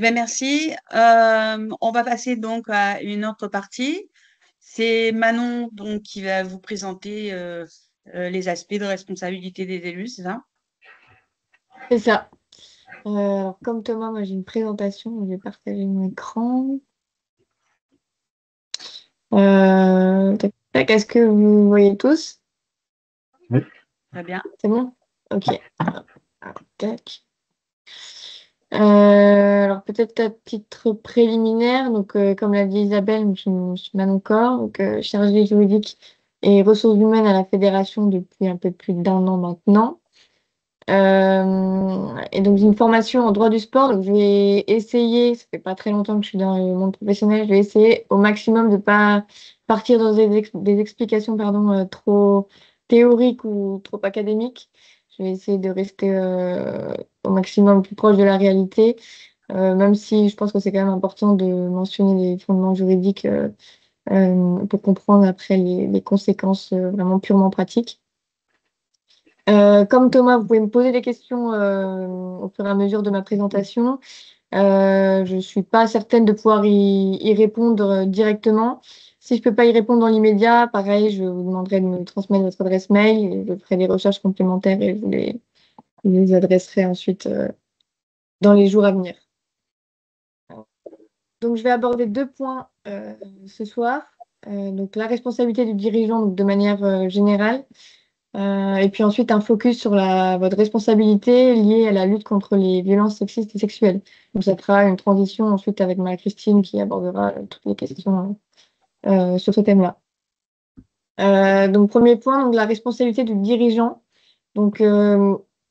Ben, merci. On va passer donc à une autre partie. C'est Manon donc qui va vous présenter les aspects de responsabilité des élus, c'est ça? C'est ça. Alors, comme Thomas, moi j'ai une présentation, je vais partager mon écran. Tac, tac, est-ce que vous voyez tous? Oui. Très bien. C'est bon? Ok. Tac. Alors peut-être à titre préliminaire, donc comme l'a dit Isabelle, je suis Manon Corr, donc chargée juridique et ressources humaines à la fédération depuis un peu plus d'un an maintenant. Et donc j'ai une formation en droit du sport, donc je vais essayer, ça fait pas très longtemps que je suis dans le monde professionnel, je vais essayer au maximum de pas partir dans des explications trop théoriques ou trop académiques. Je vais essayer de rester au maximum plus proche de la réalité, même si je pense que c'est quand même important de mentionner les fondements juridiques pour comprendre après les conséquences vraiment purement pratiques. Comme Thomas, vous pouvez me poser des questions au fur et à mesure de ma présentation. Je ne suis pas certaine de pouvoir y répondre directement. Si je ne peux pas y répondre dans l'immédiat, pareil, je vous demanderai de me transmettre votre adresse mail et je ferai des recherches complémentaires et je les adresserai ensuite dans les jours à venir. Donc, je vais aborder deux points ce soir. Donc, la responsabilité du dirigeant donc, de manière générale. Et puis ensuite, un focus sur votre responsabilité liée à la lutte contre les violences sexistes et sexuelles. Donc, ça fera une transition ensuite avec Marie-Christine qui abordera toutes les questions sur ce thème-là. Donc, premier point, donc, la responsabilité du dirigeant. Donc,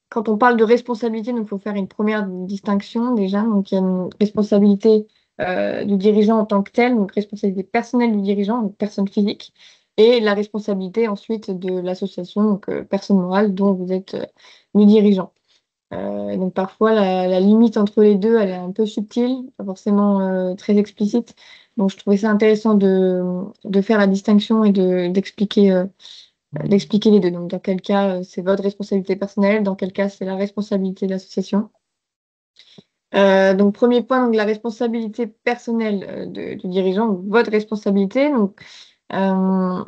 quand on parle de responsabilité, il faut faire une première distinction déjà. Donc, il y a une responsabilité du dirigeant en tant que tel, donc responsabilité personnelle du dirigeant, donc personne physique, et la responsabilité ensuite de l'association, donc personne morale dont vous êtes le dirigeant. Donc, parfois, la limite entre les deux, elle est un peu subtile, pas forcément très explicite. Donc, je trouvais ça intéressant de faire la distinction et d'expliquer les deux. Donc, dans quel cas, c'est votre responsabilité personnelle, dans quel cas, c'est la responsabilité de l'association. Donc, premier point, donc, la responsabilité personnelle du dirigeant, donc, votre responsabilité. Donc, euh,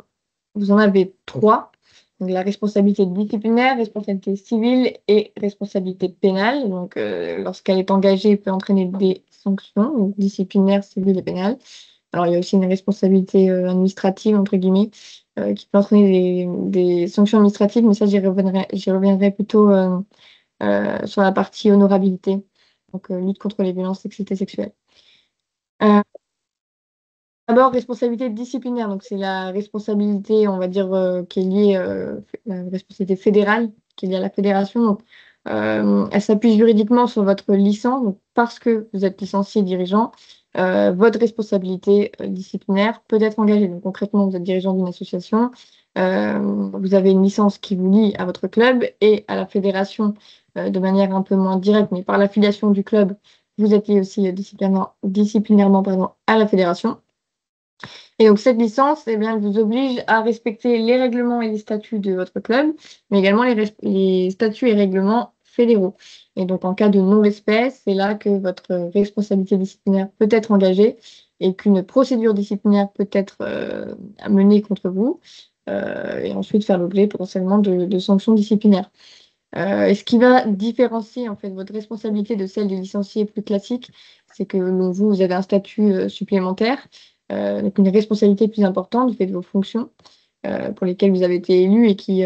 vous en avez trois. Donc, la responsabilité disciplinaire, responsabilité civile et responsabilité pénale. Donc, lorsqu'elle est engagée, elle peut entraîner des sanctions, donc disciplinaire, civile et pénale. Alors, il y a aussi une responsabilité administrative, entre guillemets, qui peut entraîner des sanctions administratives, mais ça, j'y reviendrai plutôt sur la partie honorabilité, donc lutte contre les violences sexistes et sexuelles. Euh, D'abord, responsabilité disciplinaire, donc c'est la responsabilité, on va dire, qui est liée, la responsabilité fédérale, qui est liée à la fédération. Donc, elle s'appuie juridiquement sur votre licence, donc parce que vous êtes licencié dirigeant, votre responsabilité disciplinaire peut être engagée. Donc, concrètement, vous êtes dirigeant d'une association, vous avez une licence qui vous lie à votre club et à la fédération de manière un peu moins directe, mais par l'affiliation du club, vous êtes lié aussi disciplinairement, pardon, à la fédération. Et donc, cette licence, eh bien, elle vous oblige à respecter les règlements et les statuts de votre club, mais également les statuts et règlements fédéraux. Et donc, en cas de non-respect, c'est là que votre responsabilité disciplinaire peut être engagée et qu'une procédure disciplinaire peut être menée contre vous et ensuite faire l'objet potentiellement de sanctions disciplinaires. Et ce qui va différencier en fait votre responsabilité de celle des licenciés plus classiques, c'est que donc, vous avez un statut supplémentaire, donc une responsabilité plus importante du fait de vos fonctions pour lesquelles vous avez été élu et qui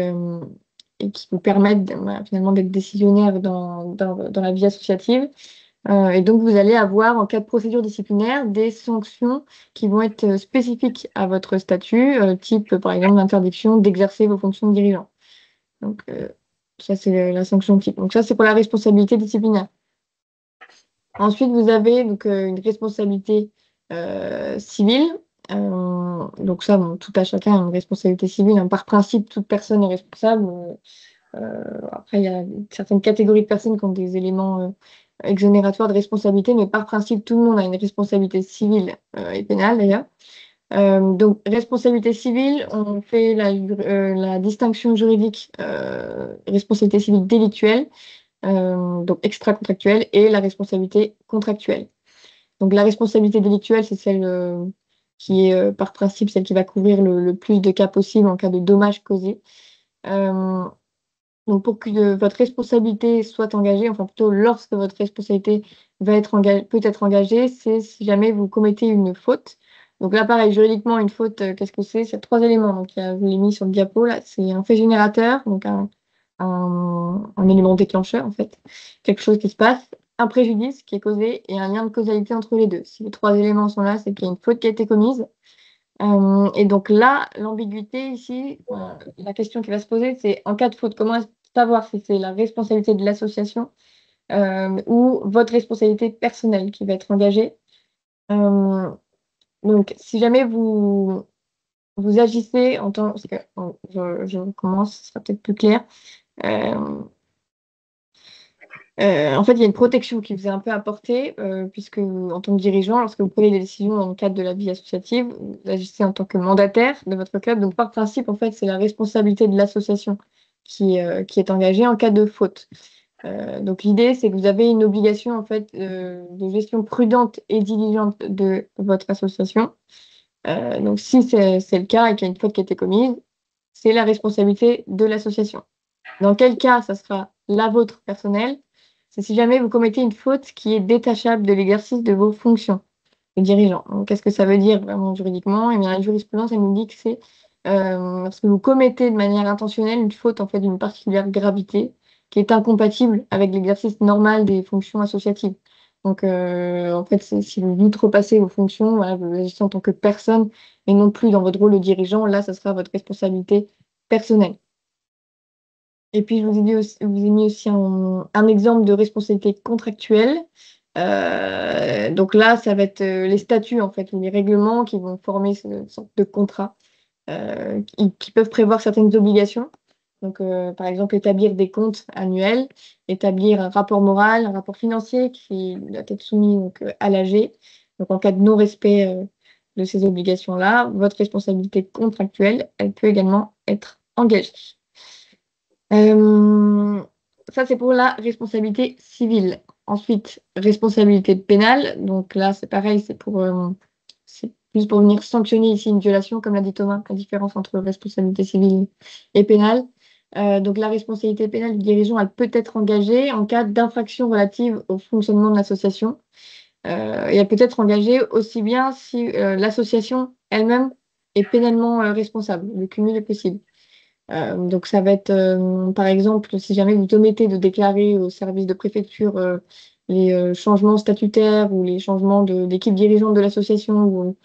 vous permettent voilà, finalement d'être décisionnaire dans la vie associative. Et donc vous allez avoir en cas de procédure disciplinaire des sanctions qui vont être spécifiques à votre statut, type par exemple l'interdiction d'exercer vos fonctions de dirigeant. Donc, ça, c'est la sanction type. Donc, ça, c'est pour la responsabilité disciplinaire. Ensuite, vous avez donc, une responsabilité civile. Donc, ça, bon, tout à chacun a une responsabilité civile, hein. Par principe, toute personne est responsable. Après, il y a certaines catégories de personnes qui ont des éléments exonérateurs de responsabilité, mais par principe, tout le monde a une responsabilité civile et pénale, d'ailleurs. Donc, responsabilité civile, on fait la distinction juridique, responsabilité civile délictuelle, donc extra-contractuelle, et la responsabilité contractuelle. Donc la responsabilité délictuelle, c'est celle qui est par principe celle qui va couvrir le plus de cas possible en cas de dommages causés. Euh, donc pour que votre responsabilité soit engagée, enfin plutôt lorsque votre responsabilité peut être engagée, c'est si jamais vous commettez une faute. Donc là, pareil, juridiquement, une faute, qu'est-ce que c'est? C'est trois éléments. Donc je vous l'ai mis sur le diapo là. C'est un fait générateur, donc un élément déclencheur en fait, quelque chose qui se passe, un préjudice qui est causé et un lien de causalité entre les deux. Si les trois éléments sont là, c'est qu'il y a une faute qui a été commise. Et donc là, l'ambiguïté ici, la question qui va se poser, c'est en cas de faute, comment savoir si c'est la responsabilité de l'association ou votre responsabilité personnelle qui va être engagée. Euh, donc, si jamais vous agissez en tant... Parce que je commence, ce sera peut-être plus clair. Euh, en fait, il y a une protection qui vous est un peu apportée, puisque en tant que dirigeant, lorsque vous prenez des décisions dans le cadre de la vie associative, vous agissez en tant que mandataire de votre club. Donc, par principe, en fait, c'est la responsabilité de l'association qui est engagée en cas de faute. Donc, l'idée, c'est que vous avez une obligation, en fait, de gestion prudente et diligente de votre association. Donc, si c'est le cas et qu'il y a une faute qui a été commise, c'est la responsabilité de l'association. Dans quel cas ça sera la vôtre personnelle? C'est si jamais vous commettez une faute qui est détachable de l'exercice de vos fonctions de dirigeant. Donc, qu'est-ce que ça veut dire vraiment juridiquement? Eh bien, la jurisprudence, elle nous dit que c'est lorsque vous commettez de manière intentionnelle une faute en fait d'une particulière gravité qui est incompatible avec l'exercice normal des fonctions associatives. Donc, en fait, si vous outrepassez vos fonctions, voilà, vous agissez en tant que personne et non plus dans votre rôle de dirigeant, là, ça sera votre responsabilité personnelle. Et puis, je vous ai mis aussi un exemple de responsabilité contractuelle. Donc là, ça va être les statuts, en fait, ou les règlements qui vont former cette sorte de contrat, qui peuvent prévoir certaines obligations. Donc, par exemple, établir des comptes annuels, établir un rapport moral, un rapport financier qui doit être soumis donc, à l'AG. Donc, en cas de non-respect de ces obligations-là, votre responsabilité contractuelle, elle peut également être engagée. Euh, Ça, c'est pour la responsabilité civile. Ensuite, responsabilité pénale. Donc là, c'est pareil, c'est plus pour venir sanctionner ici une violation, comme l'a dit Thomas, la différence entre responsabilité civile et pénale. Donc la responsabilité pénale du dirigeant, elle peut être engagée en cas d'infraction relative au fonctionnement de l'association. Et elle peut être engagée aussi bien si l'association elle-même est pénalement responsable. Le cumul est possible. Donc ça va être, par exemple, si jamais vous omettez de déclarer au service de préfecture les changements statutaires ou les changements d'équipe dirigeante de l'association ou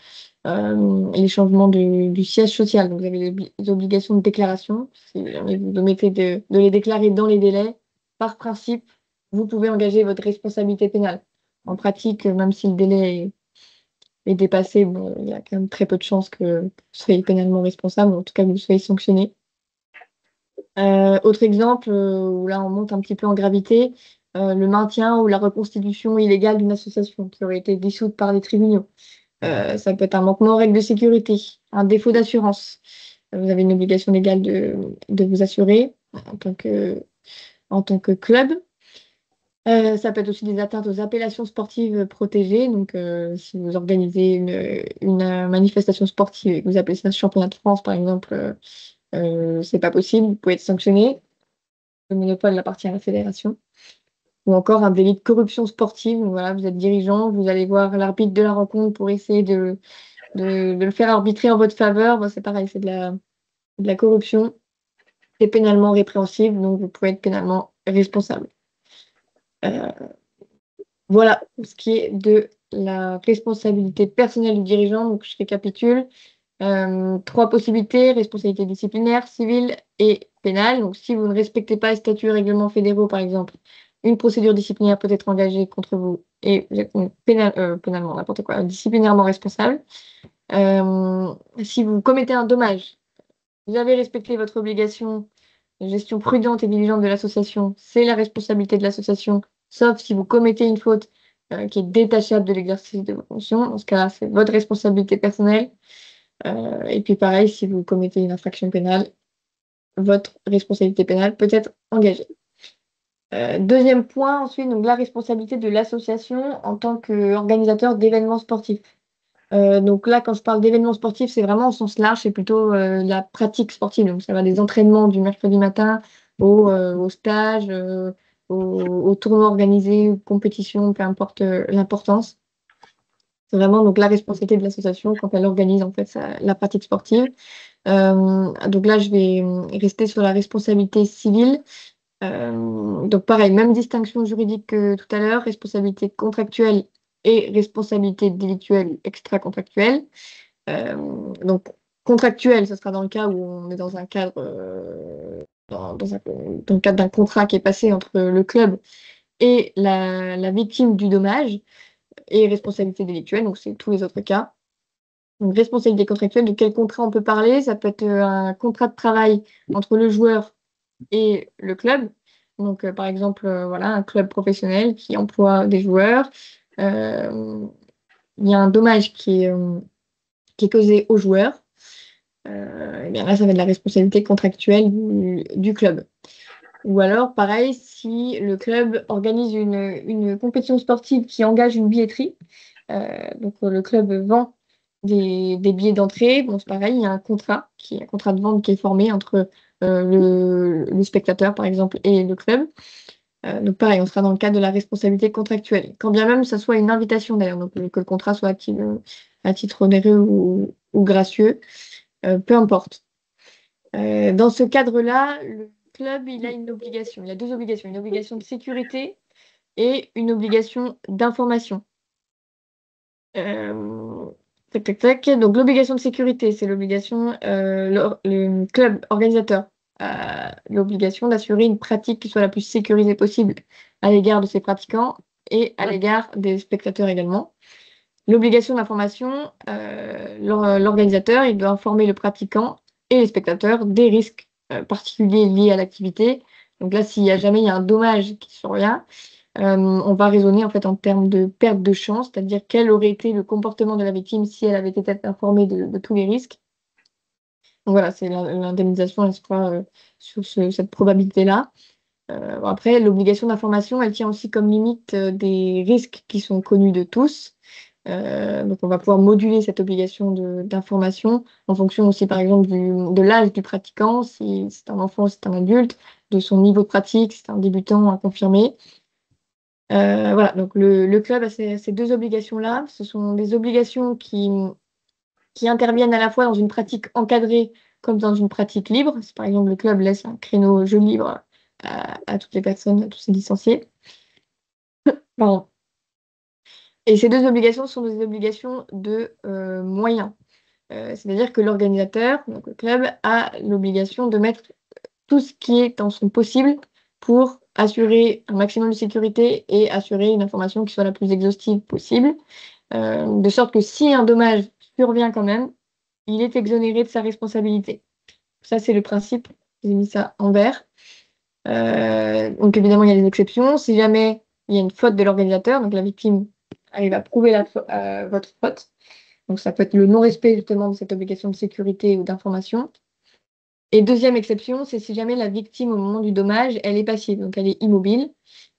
les changements du siège social. Donc vous avez des obligations de déclaration. Si jamais vous omettez de les déclarer dans les délais, par principe, vous pouvez engager votre responsabilité pénale. En pratique, même si le délai est dépassé, bon, il y a quand même très peu de chances que vous soyez pénalement responsable, ou en tout cas que vous soyez sanctionné. Autre exemple, où là on monte un petit peu en gravité, le maintien ou la reconstitution illégale d'une association qui aurait été dissoute par les tribunaux. Ça peut être un manquement aux règles de sécurité, un défaut d'assurance. Vous avez une obligation légale de vous assurer en tant que club. Ça peut être aussi des atteintes aux appellations sportives protégées. Donc, si vous organisez une manifestation sportive et que vous appelez ça championnat de France, par exemple, c'est pas possible, vous pouvez être sanctionné. Le monopole appartient à la fédération. Ou encore un délit de corruption sportive. Donc, voilà, vous êtes dirigeant, vous allez voir l'arbitre de la rencontre pour essayer de le faire arbitrer en votre faveur. Bon, c'est pareil, c'est de la corruption. C'est pénalement répréhensible, donc vous pouvez être pénalement responsable. Euh, voilà pour ce qui est de la responsabilité personnelle du dirigeant. Donc, je récapitule. Trois possibilités, responsabilité disciplinaire, civile et pénale. Donc, si vous ne respectez pas les statuts et règlements fédéraux, par exemple, une procédure disciplinaire peut être engagée contre vous et vous êtes donc pénalement, n'importe quoi, disciplinairement responsable. Si vous commettez un dommage, vous avez respecté votre obligation de gestion prudente et diligente de l'association, c'est la responsabilité de l'association, sauf si vous commettez une faute qui est détachable de l'exercice de vos fonctions. Dans ce cas-là, c'est votre responsabilité personnelle. Et puis pareil, si vous commettez une infraction pénale, votre responsabilité pénale peut être engagée. Deuxième point, ensuite, donc la responsabilité de l'association en tant qu'organisateur d'événements sportifs. Donc là, quand je parle d'événements sportifs, c'est vraiment au sens large, c'est plutôt la pratique sportive. Donc ça va des entraînements du mercredi matin au stage, au tournoi organisé, aux compétitions, peu importe l'importance. C'est vraiment donc la responsabilité de l'association quand elle organise en fait la pratique sportive. Donc là, je vais rester sur la responsabilité civile. Donc pareil, même distinction juridique que tout à l'heure, responsabilité contractuelle et responsabilité délictuelle extra-contractuelle. Donc contractuelle, ce sera dans le cas où on est dans un cadre, dans le cadre d'un contrat qui est passé entre le club et la victime du dommage, et responsabilité délictuelle, donc c'est tous les autres cas. Donc responsabilité contractuelle, de quel contrat on peut parler? Ça peut être un contrat de travail entre le joueur et le club. Donc, par exemple, voilà, un club professionnel qui emploie des joueurs. Euh, il y a un dommage qui est causé aux joueurs. Et bien là, ça va être la responsabilité contractuelle du club. Ou alors, pareil, si le club organise une compétition sportive qui engage une billetterie, donc le club vend des billets d'entrée, bon, c'est pareil, il y a un contrat de vente qui est formé entre le spectateur, par exemple, et le club. Donc pareil, on sera dans le cadre de la responsabilité contractuelle. Quand bien même ça soit une invitation d'ailleurs, donc que le contrat soit à titre onéreux ou gracieux, peu importe. Dans ce cadre-là, le club, il a une obligation. Il a deux obligations, une obligation de sécurité et une obligation d'information. Euh, Tac, tac, tac. Donc l'obligation de sécurité, c'est l'obligation, le club organisateur a l'obligation d'assurer une pratique qui soit la plus sécurisée possible à l'égard de ses pratiquants et à l'égard des spectateurs également. L'obligation d'information, l'organisateur, il doit informer le pratiquant et les spectateurs des risques particuliers liés à l'activité. Donc là, s'il y a jamais il y a un dommage qui survient, on va raisonner en fait en termes de perte de chance, c'est-à-dire quel aurait été le comportement de la victime si elle avait été informée de tous les risques. Donc voilà, c'est l'indemnisation, elle se fera sur cette probabilité-là. Bon, après, l'obligation d'information, elle tient aussi comme limite des risques qui sont connus de tous. Donc on va pouvoir moduler cette obligation d'information en fonction aussi, par exemple, de l'âge du pratiquant, si c'est un enfant, si c'est un adulte, de son niveau de pratique, si c'est un débutant, un confirmé. Voilà, donc le club a ces deux obligations-là. Ce sont des obligations qui interviennent à la fois dans une pratique encadrée comme dans une pratique libre. Si par exemple le club laisse un créneau jeu libre à toutes les personnes, à tous ses licenciés. Pardon. Et ces deux obligations sont des obligations de moyens. C'est-à-dire que l'organisateur, donc le club, a l'obligation de mettre tout ce qui est en son possible pour assurer un maximum de sécurité et assurer une information qui soit la plus exhaustive possible, de sorte que si un dommage survient quand même, il est exonéré de sa responsabilité. Ça, c'est le principe. J'ai mis ça en vert. Donc évidemment, il y a des exceptions. Si jamais il y a une faute de l'organisateur, donc la victime arrive à prouver votre faute, donc ça peut être le non-respect justement de cette obligation de sécurité ou d'information. Et deuxième exception, c'est si jamais la victime au moment du dommage, elle est passive, donc elle est immobile.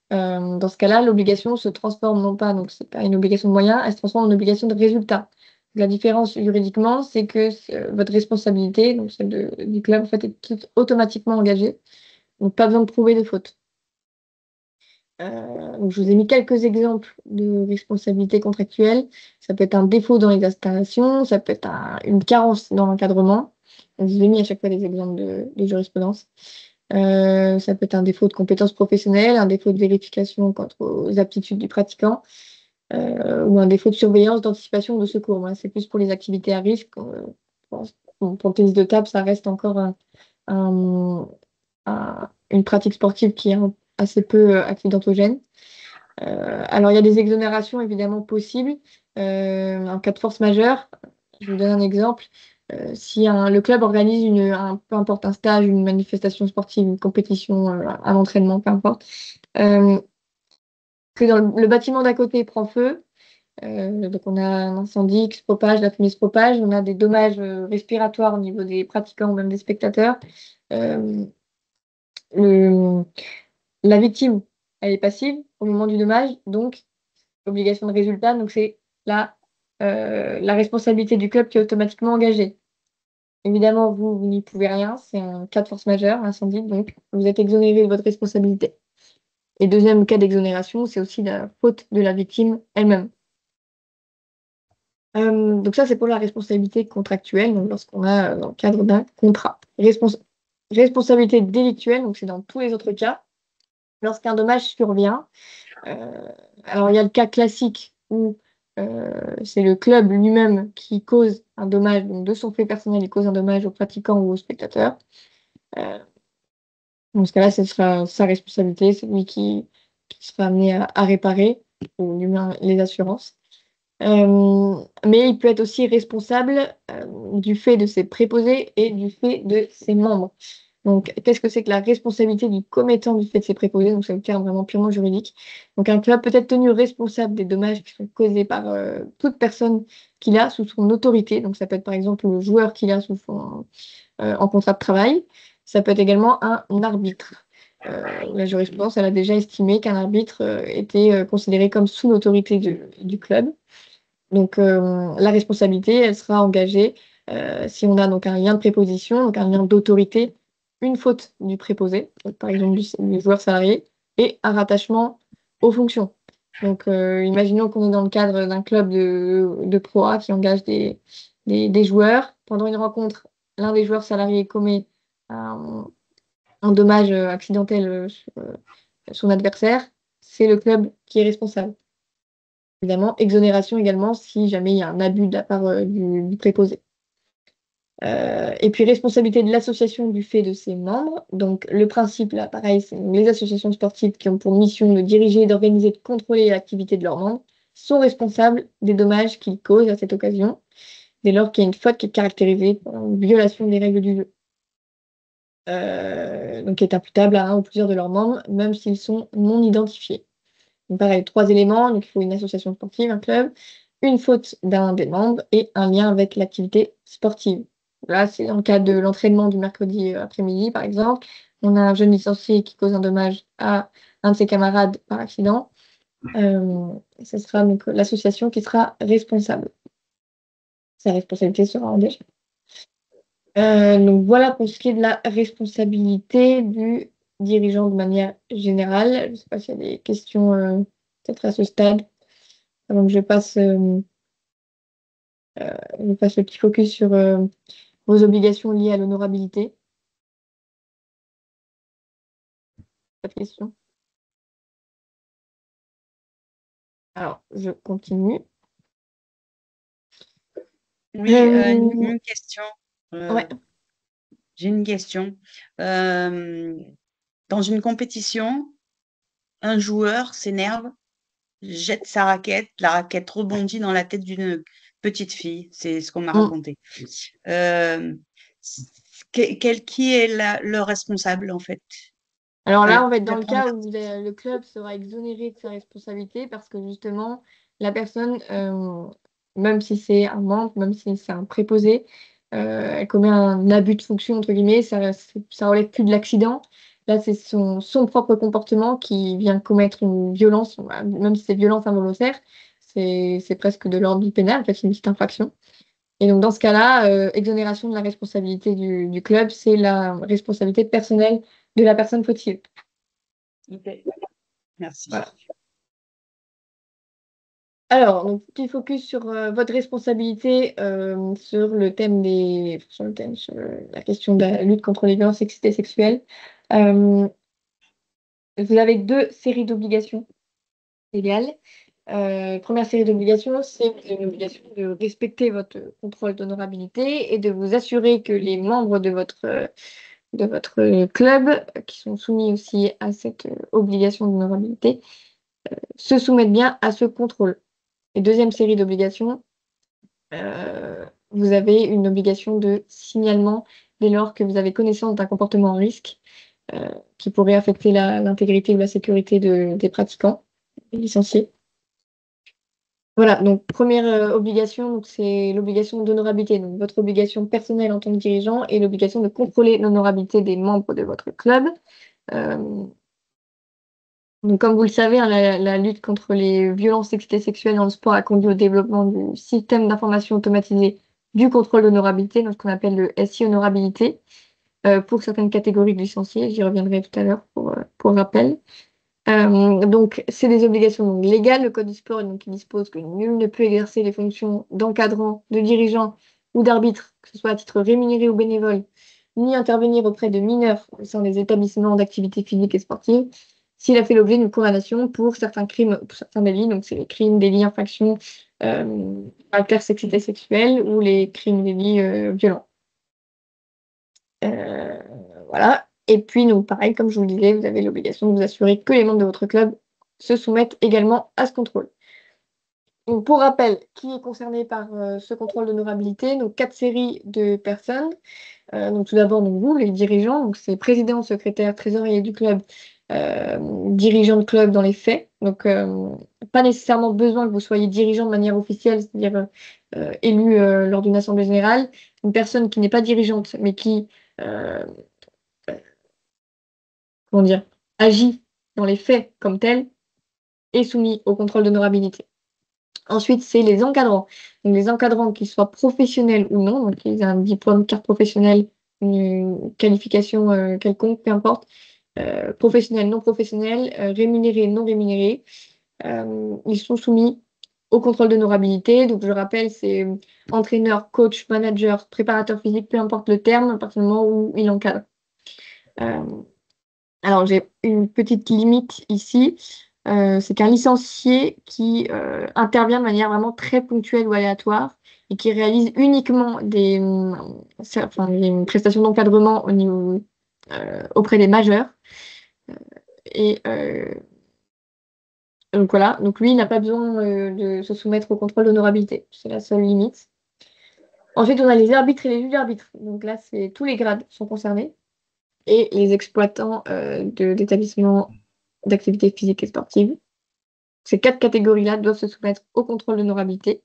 Dans ce cas-là, l'obligation se transforme non pas, donc c'est pas une obligation de moyens, elle se transforme en obligation de résultat. La différence juridiquement, c'est que votre responsabilité, donc celle du club, en fait, est automatiquement engagée. Donc pas besoin de prouver de faute. Donc je vous ai mis quelques exemples de responsabilité contractuelle. Ça peut être un défaut dans les installations, ça peut être une carence dans l'encadrement. Je vous ai mis à chaque fois des exemples de jurisprudence. Ça peut être un défaut de compétences professionnelles, un défaut de vérification quant aux aptitudes du pratiquant, ou un défaut de surveillance, d'anticipation ou de secours. Voilà, c'est plus pour les activités à risque. Pour le tennis de table, ça reste encore un- une pratique sportive qui est assez peu accidentogène. Alors, il y a des exonérations évidemment possibles. En cas de force majeure, je vous donne un exemple. Si le club organise peu importe un stage, une manifestation sportive, une compétition, un entraînement, peu importe, euh, que dans le bâtiment d'à côté prend feu, donc on a un incendie qui se propage, la fumée se propage, on a des dommages respiratoires au niveau des pratiquants ou même des spectateurs. Euh, le, La victime, elle est passive au moment du dommage, donc obligation de résultat, donc c'est la responsabilité du club qui est automatiquement engagée. Évidemment, vous n'y pouvez rien, c'est un cas de force majeure, incendie, donc vous êtes exonéré de votre responsabilité. Et deuxième cas d'exonération, c'est aussi la faute de la victime elle-même. Donc ça, c'est pour la responsabilité contractuelle, donc lorsqu'on a dans le cadre d'un contrat. Responsabilité délictuelle, donc c'est dans tous les autres cas. Lorsqu'un dommage survient, euh, alors il y a le cas classique où c'est le club lui-même qui cause un dommage, donc de son fait personnel, il cause un dommage aux pratiquants ou aux spectateurs. Euh, Dans ce cas-là, ce sera sa responsabilité, c'est lui qui sera amené à réparer, ou lui-même les assurances. Mais il peut être aussi responsable du fait de ses préposés et du fait de ses membres. Donc, qu'est-ce que c'est que la responsabilité du commettant du fait de ses préposés? Donc, c'est le terme vraiment purement juridique. Donc, un club peut être tenu responsable des dommages qui sont causés par toute personne qu'il a sous son autorité. Donc, ça peut être par exemple le joueur qu'il a en contrat de travail. Ça peut être également un arbitre. La jurisprudence, elle a déjà estimé qu'un arbitre était considéré comme sous l'autorité du club. Donc, la responsabilité, elle sera engagée si on a donc un lien de préposition, donc un lien d'autorité, une faute du préposé, donc, par exemple du joueur salarié, et un rattachement aux fonctions. Donc, imaginons qu'on est dans le cadre d'un club de Pro A qui engage des joueurs. Pendant une rencontre, l'un des joueurs salariés commet un, un dommage accidentel sur son adversaire. C'est le club qui est responsable. Évidemment, exonération également si jamais il y a un abus de la part du préposé. Et puis responsabilité de l'association du fait de ses membres. Donc le principe là, pareil, c'est les associations sportives qui ont pour mission de diriger, d'organiser, de contrôler l'activité de leurs membres sont responsables des dommages qu'ils causent à cette occasion, dès lors qu'il y a une faute qui est caractérisée par une violation des règles du jeu. Donc qui est imputable à un ou plusieurs de leurs membres, même s'ils sont non identifiés. Donc, pareil, trois éléments. Donc, il faut une association sportive, un club, une faute d'un des membres et un lien avec l'activité sportive. Là, c'est dans le cas de l'entraînement du mercredi après-midi, par exemple. On a un jeune licencié qui cause un dommage à un de ses camarades par accident. Ce sera donc l'association qui sera responsable. Sa responsabilité sera engagée. Donc voilà pour ce qui est de la responsabilité du dirigeant de manière générale. Je ne sais pas s'il y a des questions peut-être à ce stade. Donc, je passe le petit focus sur vos obligations liées à l'honorabilité. Pas de questions. Alors, je continue. Oui, une question. Ouais. J'ai une question. Euh, Dans une compétition, un joueur s'énerve, jette sa raquette, la raquette rebondit dans la tête d'une petite fille. C'est ce qu'on m'a Mm. raconté. Euh, qui est le responsable en fait? Alors Enfin, là, on va être qui va dans le prendre cas où le club sera exonéré de sa responsabilité parce que justement, la personne, même si c'est un membre, même si c'est un préposé, elle commet un abus de fonction, entre guillemets, ça relève plus de l'accident. Là, c'est son propre comportement qui vient commettre une violence, même si c'est violence involontaire, c'est presque de l'ordre du pénal, en fait, c'est une petite infraction. Et donc, dans ce cas-là, exonération de la responsabilité du club, c'est la responsabilité personnelle de la personne fautive. Ok, merci. Voilà. Alors, donc, petit focus sur votre responsabilité sur la question de la lutte contre les violences sexistes et sexuelles. Euh, Vous avez deux séries d'obligations légales. Première série d'obligations, c'est une obligation de respecter votre contrôle d'honorabilité et de vous assurer que les membres de votre club, qui sont soumis aussi à cette obligation d'honorabilité, se soumettent bien à ce contrôle. Et deuxième série d'obligations, vous avez une obligation de signalement dès lors que vous avez connaissance d'un comportement à risque euh, qui pourrait affecter l'intégrité ou la sécurité des pratiquants, des licenciés. Voilà, donc première obligation, donc c'est l'obligation d'honorabilité, donc votre obligation personnelle en tant que dirigeant et l'obligation de contrôler l'honorabilité des membres de votre club. Euh, Donc, comme vous le savez, hein, la lutte contre les violences sexistes et sexuelles dans le sport a conduit au développement du système d'information automatisé du contrôle d'honorabilité, donc ce qu'on appelle le SI honorabilité, pour certaines catégories de licenciés. J'y reviendrai tout à l'heure pour rappel. Donc, c'est des obligations donc, légales. Le Code du sport donc, il dispose que nul ne peut exercer les fonctions d'encadrant, de dirigeant ou d'arbitre, que ce soit à titre rémunéré ou bénévole, ni intervenir auprès de mineurs au sein des établissements d'activité physique et sportive, s'il a fait l'objet d'une condamnation pour certains crimes, pour certains délits. Donc, c'est les crimes, délits, infractions, caractère sexiste et sexuel ou les crimes, délits violents. Euh, voilà. Et puis, donc, pareil, comme je vous le disais, vous avez l'obligation de vous assurer que les membres de votre club se soumettent également à ce contrôle. Donc, pour rappel, qui est concerné par ce contrôle d'honorabilité? Donc, 4 séries de personnes. Donc, tout d'abord, donc, vous, les dirigeants, donc c'est président, secrétaire, trésorier du club, dirigeant de club dans les faits. Donc, pas nécessairement besoin que vous soyez dirigeant de manière officielle, c'est-à-dire élu lors d'une assemblée générale. Une personne qui n'est pas dirigeante, mais qui euh, comment dire, agit dans les faits comme tel est soumis au contrôle d'honorabilité. Ensuite, c'est les encadrants. Donc, les encadrants, qu'ils soient professionnels ou non, donc ils ont un diplôme, carte professionnelle, une qualification quelconque, peu importe, professionnels, non professionnels, rémunérés, non rémunérés, ils sont soumis au contrôle d'honorabilité. Donc, je rappelle, c'est entraîneur, coach, manager, préparateur physique, peu importe le terme, à partir du moment où il encadre. Euh, Alors, j'ai une petite limite ici. C'est qu'un licencié qui intervient de manière vraiment très ponctuelle ou aléatoire et qui réalise uniquement enfin, des prestations d'encadrement auprès des majeurs. Et donc voilà, donc lui, il n'a pas besoin de se soumettre au contrôle d'honorabilité. C'est la seule limite. Ensuite, on a les arbitres et les juges d'arbitre. Donc là, c'est tous les grades sont concernés. Et les exploitants d'établissements d'activités physiques et sportives. Ces 4 catégories-là doivent se soumettre au contrôle d'honorabilité.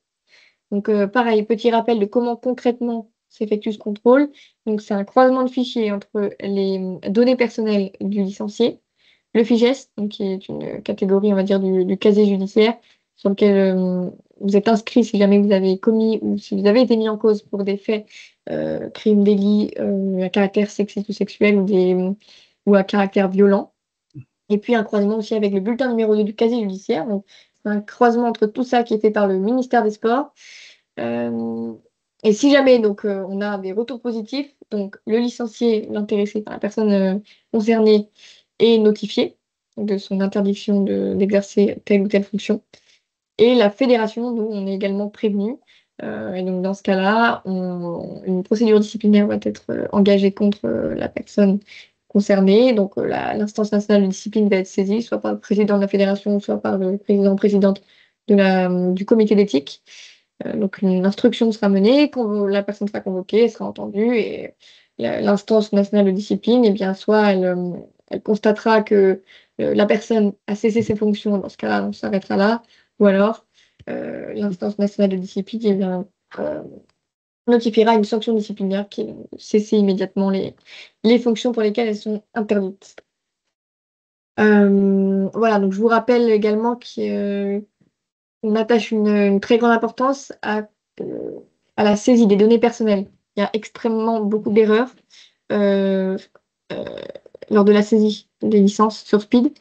Donc, pareil, petit rappel de comment concrètement s'effectue ce contrôle. Donc, c'est un croisement de fichiers entre les données personnelles du licencié, le FIGES, donc, qui est une catégorie, on va dire, du casier judiciaire, sur lequel vous êtes inscrit si jamais vous avez commis ou si vous avez été mis en cause pour des faits, crimes, délits à caractère sexiste ou sexuel ou à caractère violent. Et puis un croisement aussi avec le bulletin numéro 2 du casier judiciaire. Donc, c'est un croisement entre tout ça qui est fait par le ministère des Sports. Euh, et si jamais donc, on a des retours positifs, donc le licencié, l'intéressé, enfin, la personne concernée est notifiée de son interdiction d'exercer telle ou telle fonction. Et la fédération, nous, on est également prévenu. Et donc, dans ce cas-là, une procédure disciplinaire va être engagée contre la personne concernée. Donc, l'instance nationale de discipline va être saisie, soit par le président de la fédération, soit par le président-présidente du comité d'éthique. Donc, une instruction sera menée, la personne sera convoquée, elle sera entendue, et l'instance nationale de discipline, eh bien, soit elle constatera que la personne a cessé ses fonctions, dans ce cas-là, on s'arrêtera là, ou alors l'instance nationale de discipline eh bien, notifiera une sanction disciplinaire qui est cesser immédiatement les fonctions pour lesquelles elles sont interdites. Voilà, donc je vous rappelle également qu'on attache une très grande importance à la saisie des données personnelles. Il y a extrêmement beaucoup d'erreurs euh, euh, lors de la saisie des licences sur Speed.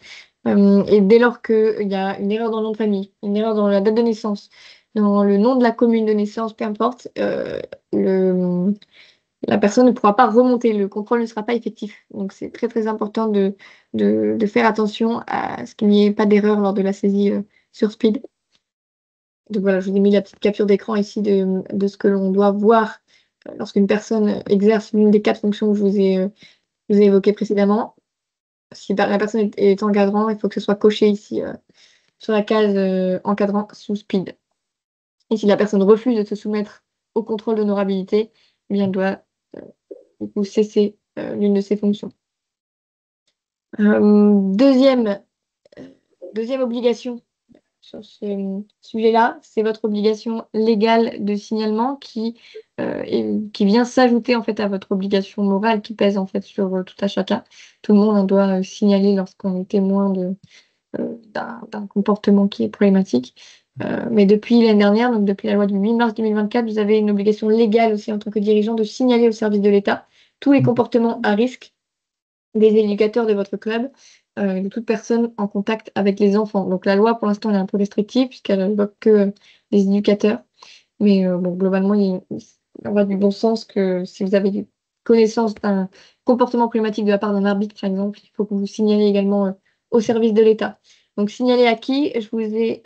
Et dès lors qu'il y a une erreur dans le nom de famille, une erreur dans la date de naissance, dans le nom de la commune de naissance, peu importe, la personne ne pourra pas remonter, le contrôle ne sera pas effectif. Donc c'est très très important de faire attention à ce qu'il n'y ait pas d'erreur lors de la saisie sur Speed. Donc voilà, je vous ai mis la petite capture d'écran ici de ce que l'on doit voir lorsqu'une personne exerce l'une des 4 fonctions que je vous ai évoquées précédemment. Si la personne est encadrant, il faut que ce soit coché ici sur la case encadrant sous Speed. Et si la personne refuse de se soumettre au contrôle d'honorabilité, eh bien, elle doit du coup cesser l'une de ses fonctions. Deuxième obligation sur ce sujet-là, c'est votre obligation légale de signalement qui vient s'ajouter en fait à votre obligation morale qui pèse en fait sur tout à chacun. Tout le monde en doit signaler lorsqu'on est témoin d'un comportement qui est problématique. Mais depuis l'année dernière, donc depuis la loi du 8 mars 2024, vous avez une obligation légale aussi en tant que dirigeant de signaler au service de l'État tous les comportements à risque des éducateurs de votre club, de toute personne en contact avec les enfants. Donc la loi, pour l'instant, elle est un peu restrictive puisqu'elle évoque que les éducateurs. Mais bon, globalement, on va du bon sens que si vous avez connaissance d'un comportement problématique de la part d'un arbitre, par exemple, il faut que vous signaliez également au service de l'État. Donc, signaler à qui? Je vous ai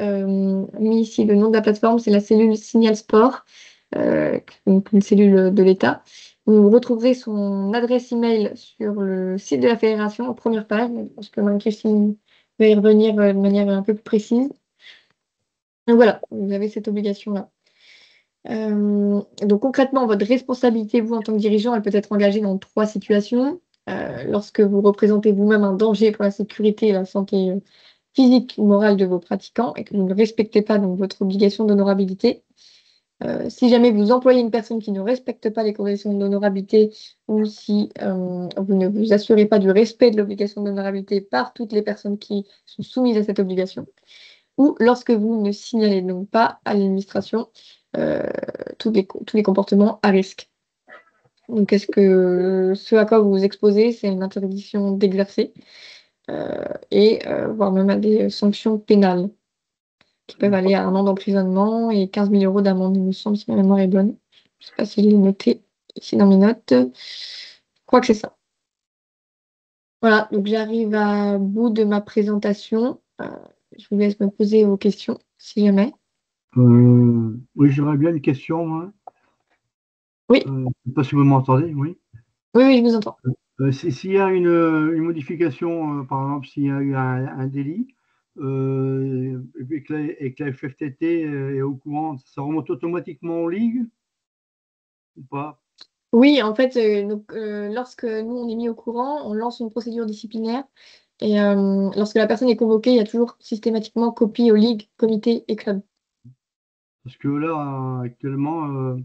mis ici le nom de la plateforme, c'est la cellule Signal Sport, donc une cellule de l'État. Vous retrouverez son adresse email sur le site de la fédération en première page. Je pense que Marie-Christine va y revenir de manière un peu plus précise. Donc voilà, vous avez cette obligation-là. Donc concrètement, votre responsabilité, vous, en tant que dirigeant, elle peut être engagée dans 3 situations. Lorsque vous représentez vous-même un danger pour la sécurité et la santé physique ou morale de vos pratiquants et que vous ne respectez pas donc, votre obligation d'honorabilité. Si jamais vous employez une personne qui ne respecte pas les conditions d'honorabilité ou si vous ne vous assurez pas du respect de l'obligation d'honorabilité par toutes les personnes qui sont soumises à cette obligation, ou lorsque vous ne signalez donc pas à l'administration euh, tous les comportements à risque. Donc, est-ce que ce à quoi vous vous exposez, c'est une interdiction d'exercer voire même à des sanctions pénales qui peuvent aller à 1 an d'emprisonnement et 15 000 € d'amende, il me semble, si ma mémoire est bonne. Je ne sais pas si je l'ai noté ici dans mes notes. Je crois que c'est ça. Voilà, donc j'arrive à bout de ma présentation. Je vous laisse me poser vos questions, si jamais. Oui, j'aurais bien une question, moi. Oui, Je ne sais pas si vous m'entendez, oui. oui, je vous entends. S'il y a une modification, par exemple, s'il y a eu un délit, et que la FFTT est au courant, ça remonte automatiquement aux ligues ou pas? Oui, en fait, lorsque nous, on est mis au courant, on lance une procédure disciplinaire. Et lorsque la personne est convoquée, il y a toujours systématiquement copie aux ligues, comités et clubs. Parce que là, actuellement,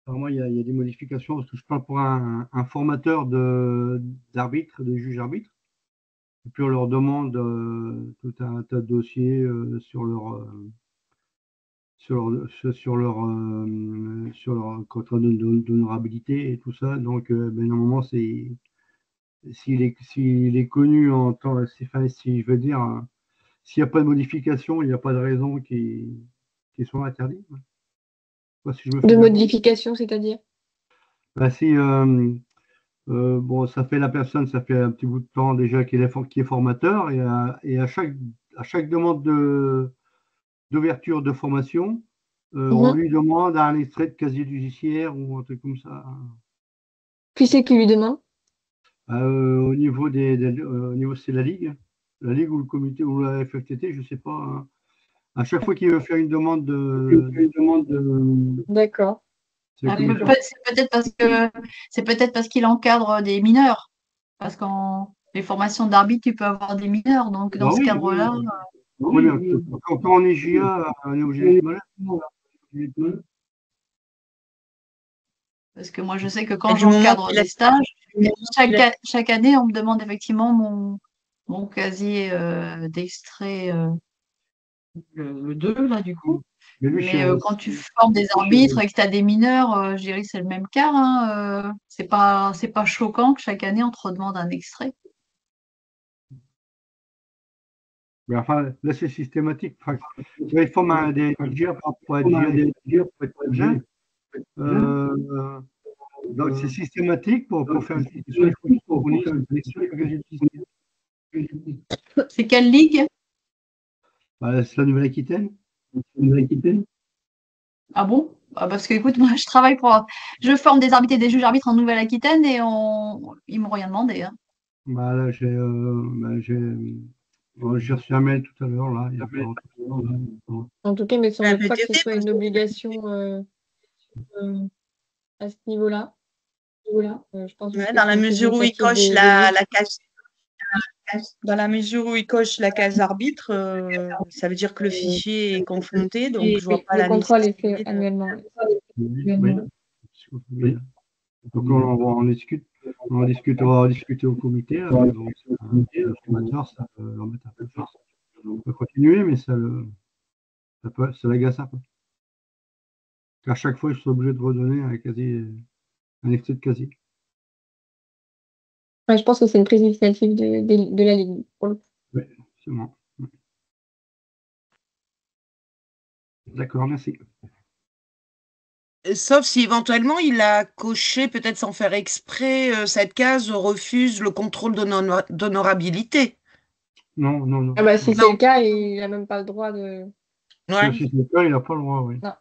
apparemment, il y a des modifications, parce que je parle pour un formateur d'arbitres, de juges arbitres. Et puis on leur demande tout un tas de dossiers sur leur contrat d'honorabilité et tout ça. Donc, normalement, s'il est connu en tant, enfin, si je veux dire, s'il n'y a pas de modification, il n'y a pas de raison qu'il soit interdit. Je sais pas si je me fais De bien. modification, c'est-à-dire? Bah, si, bon, ça fait un petit bout de temps déjà qui est formateur et à chaque demande d'ouverture de formation, on Mhm. lui demande un extrait de casier judiciaire ou un truc comme ça. Qui c'est qui lui demande? Au niveau, c'est la ligue ou le comité ou la FFTT, je sais pas, hein. À chaque fois qu'il veut faire une demande D'accord. c'est la commission. C'est peut-être parce qu'il encadre des mineurs. Parce qu'en les formations d'arbitre, tu peux avoir des mineurs. Donc, Bah dans ce oui, cadre-là, oui, mais quand on est JA, on est obligé d'être malade. parce que moi, je sais que Et quand du moment j'encadre qu'il a des stages, chaque année, on me demande effectivement mon casier d'extrait, le 2, là, du coup. Mais lui, Mais quand tu formes des arbitres et que tu as des mineurs, je dirais que c'est le même cas, hein. C'est pas choquant que chaque année, on te redemande un extrait. mais enfin, là, c'est systématique. Enfin, il forme des JA pour être JA, pour être bien. Donc, c'est systématique pour faire une situation, il faut qu'il fournisse un extrait de casier judiciaire. C'est quelle ligue? Bah, c'est la Nouvelle-Aquitaine. Ah bon? Ah, parce que écoute, moi je forme des arbitres et des juges arbitres en Nouvelle-Aquitaine et ils m'ont rien demandé, hein. Bah, là, j'ai reçu un mail tout à l'heure, là, il y a pas longtemps. En tout cas, il ne me C'est un semble peu pas que ce soit terrible. une obligation à ce niveau-là. Je pense Ouais, que dans c'est la une mesure où il initiative coche des ligues. la case, dans la mesure où il coche la case arbitre, ça veut dire que le fichier est confronté, donc je vois Oui, pas le la contrôle est nécessité fait de. annuellement. Oui. Donc, on en discute. on va discuter au comité. Là, mais bon, le formateur, ça peut l'embête un peu. Enfin, on peut continuer, mais ça l'agace un peu. À chaque fois, je suis obligé de redonner un extrait de casier. Ouais, je pense que c'est une prise d'initiative de la Ligue, pour le coup. Oui, c'est moi. Ouais. D'accord, merci. Sauf si éventuellement il a coché, peut-être sans faire exprès, cette case refuse le contrôle d'honorabilité. Non, non, non. Ah bah, si Non. c'est le cas, il n'a même pas le droit de. Ouais. Si c'est le cas, il n'a pas le droit, oui. Non.